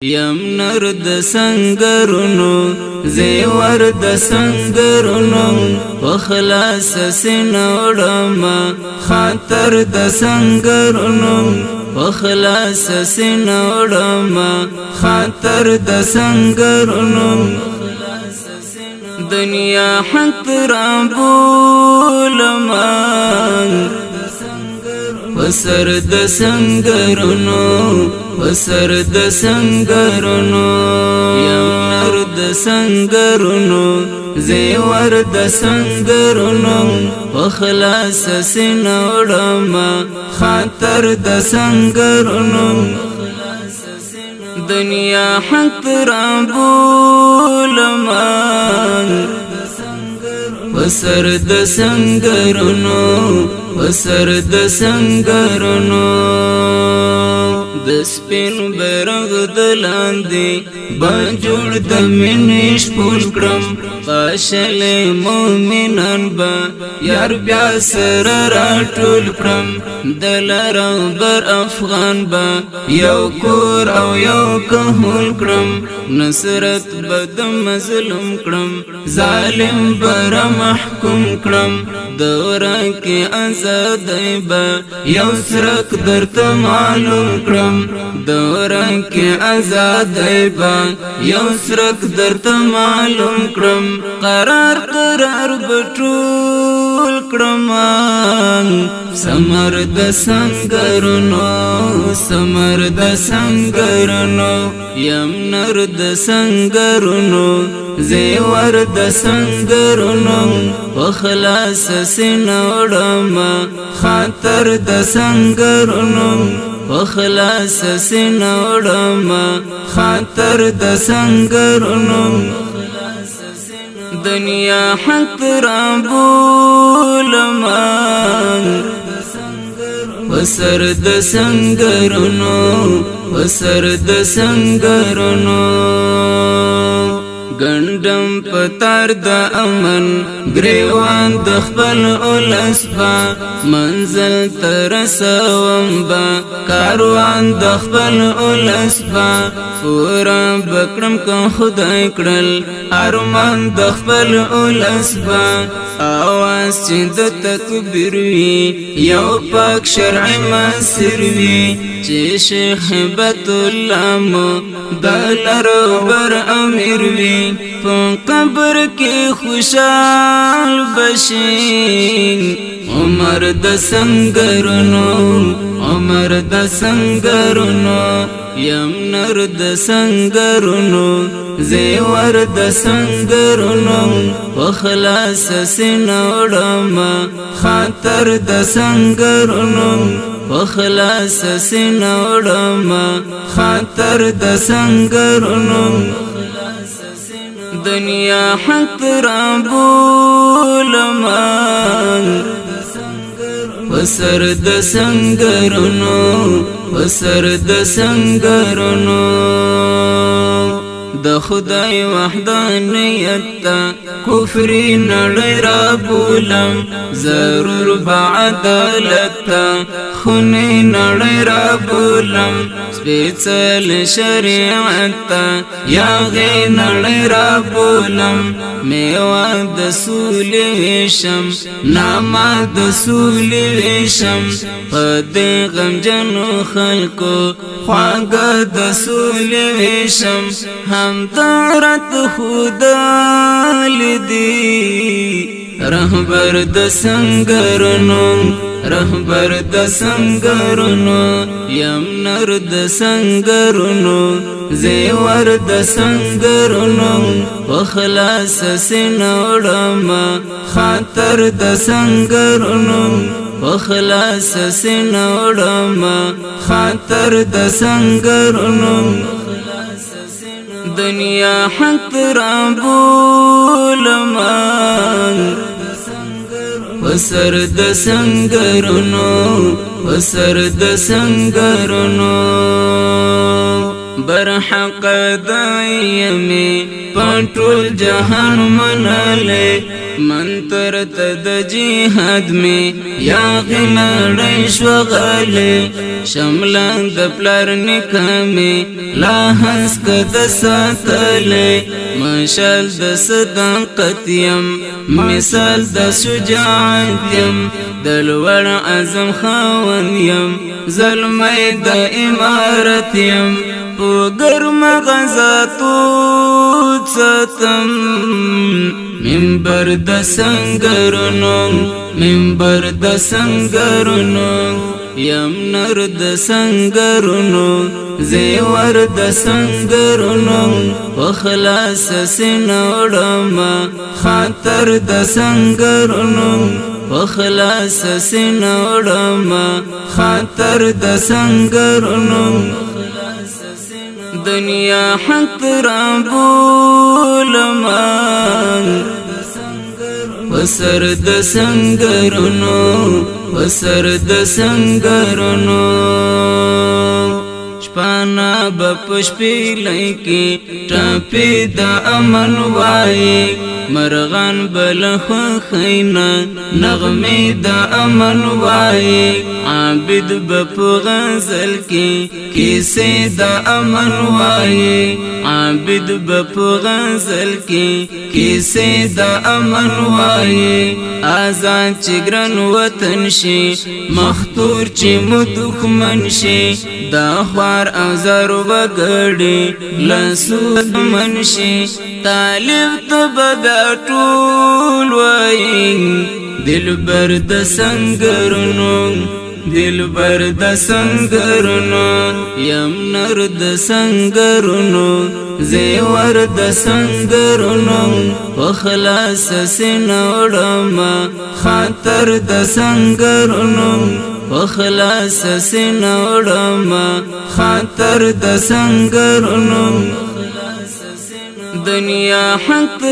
یم نر د سنګرونو زیور د سنګرونو وخلاص سینوړم خاطر د سنګرونو وخلاص سینوړم خاطر د سنګرونو دنیا حق رابولم وسر د سنګرونو وسر د سنګرونو یم نر د سنګرونو زیور د سنګرونو وخلاص سینوړم خاطر د سنګرونو دنیا حق رابولم وسر د سنګرونو وسر د سنګرونو د سپین بیرغ د لاندې باجوړ د مینې شپول کړم پاشل مومنان با یار بیا سره راټول کړم د لرم بر افغان با یو کور او یو کهول کړم نصرت به د مظلوم کړم ظالم بر محکوم کړم دوره کې آزادۍ به یو سرک درته معلوم کړم دوره کې آزادۍ به یو سرک درته معلوم کړم قرار قرار بټول کړم سمر د سنګرونو سمر د سنګرونو یم نر د سنګرونو زیور د سنګرونو وخلاص سینوړم خاطر د سنګرونو وخلاص سینوړم خاطر د سنګرونو دنیا حق رابولم وسر د سنګرونو وسر د سنګرونو گندم پتار د امن گریوان د خپل اولس با منزل ترسوم با کاروان د خپل اولس با پورا بکرم که خدای کړل ارمان د خپل اولس با آواز چې د تکبیر وی یو پاک شرع مسیر وی چې شیخ هبت الله مو دلته بر امیر وی په قبر کې خوشحال بشین عمر د سنګرونو عمر د سنګرونو یم نر د سنګرونو زیور د سنګرونو وخلاص سینوړم خاطر د سنګرونو وخلاص سینوړم خاطر د سنګرونو دنیا حق رابولم وسر د سنګرونو وسر د سنګرونو د خدای وحدانیت ته کفر نړۍ رابولم ضرور بعدالت ته خونې نړۍ رابولم سپېڅل شریعت ته یاغې نړۍ رابولم میوه د سولې ویشم نامه د سولې ویشم په دې غمجنو خلکو خواږه د سولې ویشم همدارت خدای دی رهبر د سنګرونو رهبر د سنګرونو یم نر د سنګرونو زیور د سنګرونو وخلاص سینوړم خاطر د سنګرونو وخلاص سینوړم خاطر د سنګرونو دنیا حق رابولم وسر د سنګرونو وسر د سنګرونو برحق دایمه پټول جهان مناله منتر ته د جهاد می یا غنړې شوغاله شملان د پلار نکامي لا هنس کد ساتلې مشال د صداقت يم مثال د شجاعت يم د لوړ عزم خاون يم ظلمي د امارت يم په ګرم غزاتو ستم منبر د سنګرونو منبر د سنګرونو یم نر د سنګرونو زیور د سنګرونو وخلاص سینوړما خاطر د سنګرونو وخلاص سینوړما خاطر د سنګرونو دنیا حق رابولما وسر د سنګرونو وسر د سنګرونو شپانا بپشپی لکی ټاپی د امن وای مرغان بلخ خینا نغمی د امن وای عابد بپ غزل کی کیسه د امن وای عابد بپ غزل کی کیسه د امن وای آزاد چګرن وطن شي مختور چې مدخمن شي دا خوار ازر وګړي لاسو منشي طالب تبدا ټول وای دلبر د سنګرونو دلبر د سنګرونو یم نر د سنګرونو زیور د سنګرونو وخلاص سینوړما خاطر د سنګرونو وخلاص سینوړما خاطر د سنګرونو دنیا حق